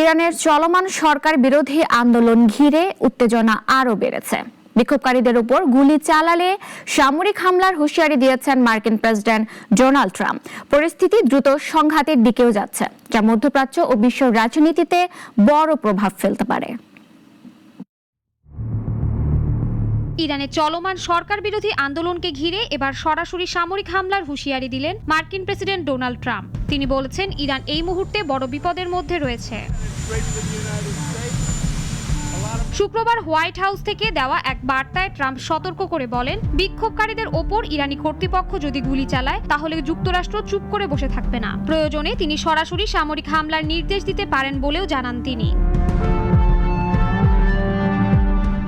ইরানের চলমান সরকার বিরোধী আন্দোলন ঘিরে উত্তেজনা আরও বেড়েছে। বিক্ষোভকারীদের উপর গুলি চালালে সামরিক হামলার হুঁশিয়ারি দিয়েছেন মার্কিন প্রেসিডেন্ট ডোনাল্ড ট্রাম্প। পরিস্থিতি দ্রুত সংঘাতের দিকেও যাচ্ছে, যা মধ্যপ্রাচ্য ও বিশ্ব রাজনীতিতে বড় প্রভাব ফেলতে পারে। ইরানের চলমান সরকার বিরোধী আন্দোলনকে ঘিরে এবার সরাসরি সামরিক হামলার হুঁশিয়ারি দিলেন মার্কিন প্রেসিডেন্ট ডোনাল্ড ট্রাম্প। তিনি বলেছেন, ইরান এই মুহূর্তে বড় বিপদের মধ্যে রয়েছে। শুক্রবার হোয়াইট হাউস থেকে দেওয়া এক বার্তায় ট্রাম্প সতর্ক করে বলেন, বিক্ষোভকারীদের ওপর ইরানি কর্তৃপক্ষ যদি গুলি চালায় তাহলে যুক্তরাষ্ট্র চুপ করে বসে থাকবে না। প্রয়োজনে তিনি সরাসরি সামরিক হামলার নির্দেশ দিতে পারেন বলেও জানান তিনি।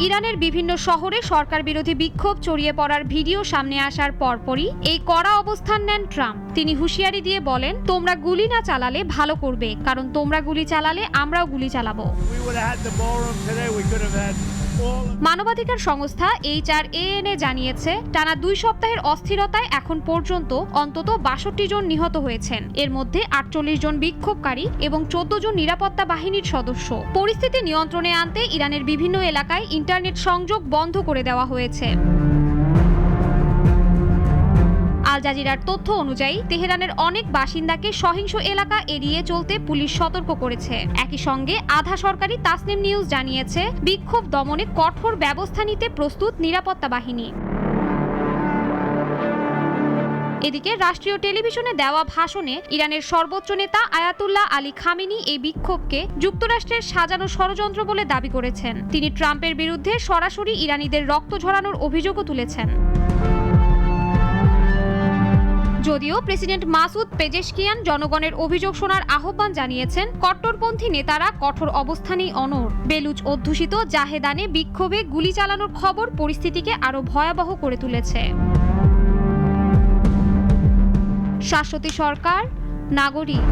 ইরানের বিভিন্ন শহরে সরকার বিরোধী বিক্ষোভ ছড়িয়ে পড়ার ভিডিও সামনে আসার পরপরই এই কড়া অবস্থান নেন ট্রাম্প। তিনি হুঁশিয়ারি দিয়ে বলেন, তোমরা গুলি না চালালে ভালো করবে, কারণ তোমরা গুলি চালালে আমরাও গুলি চালাবো। মানবাধিকার সংস্থা HRAN জানিয়েছে, টানা 2 সপ্তাহের অস্থিরতায় এখন পর্যন্ত অন্তত 62 জন নিহত হয়েছেন। এর মধ্যে 48 জন বিক্ষোভকারী এবং 14 জন নিরাপত্তা বাহিনীর সদস্য। পরিস্থিতি নিয়ন্ত্রণে আনতে ইরানের বিভিন্ন এলাকায় ইন্টারনেট সংযোগ বন্ধ করে দেওয়া হয়েছে। আল জাজিরার তথ্য অনুযায়ী তেহরানের অনেক বাসিন্দাকে সহিংস এলাকা এড়িয়ে চলতে পুলিশ সতর্ক করেছে। একই সঙ্গে আধা সরকারি তাসনিম নিউজ জানিয়েছে, বিক্ষোভ দমনে কঠোর ব্যবস্থা নিতে প্রস্তুত নিরাপত্তা বাহিনী। এদিকে রাষ্ট্রীয় টেলিভিশনে দেওয়া ভাষণে ইরানের সর্বোচ্চ নেতা আয়াতুল্লাহ আলী খামেনি এই বিক্ষোভকে যুক্তরাষ্ট্রের সাজানো ষড়যন্ত্র বলে দাবি করেছেন। তিনি ট্রাম্পের বিরুদ্ধে সরাসরি ইরানিদের রক্ত ঝরানোর অভিযোগও তুলেছেন। যদিও প্রেসিডেন্ট মাসুদ পেজেশকিয়ান জনগণের অভিযোগ শোনার আহ্বান জানিয়েছেন, কট্টরপন্থী নেতারা কঠোর অবস্থানেই অনড়। বেলুচ অধ্যুষিত জাহেদানে বিক্ষোভে গুলি চালানোর খবর পরিস্থিতিকে আরও ভয়াবহ করে তুলেছে। শাশ্বতী সরকার, নাগরিক।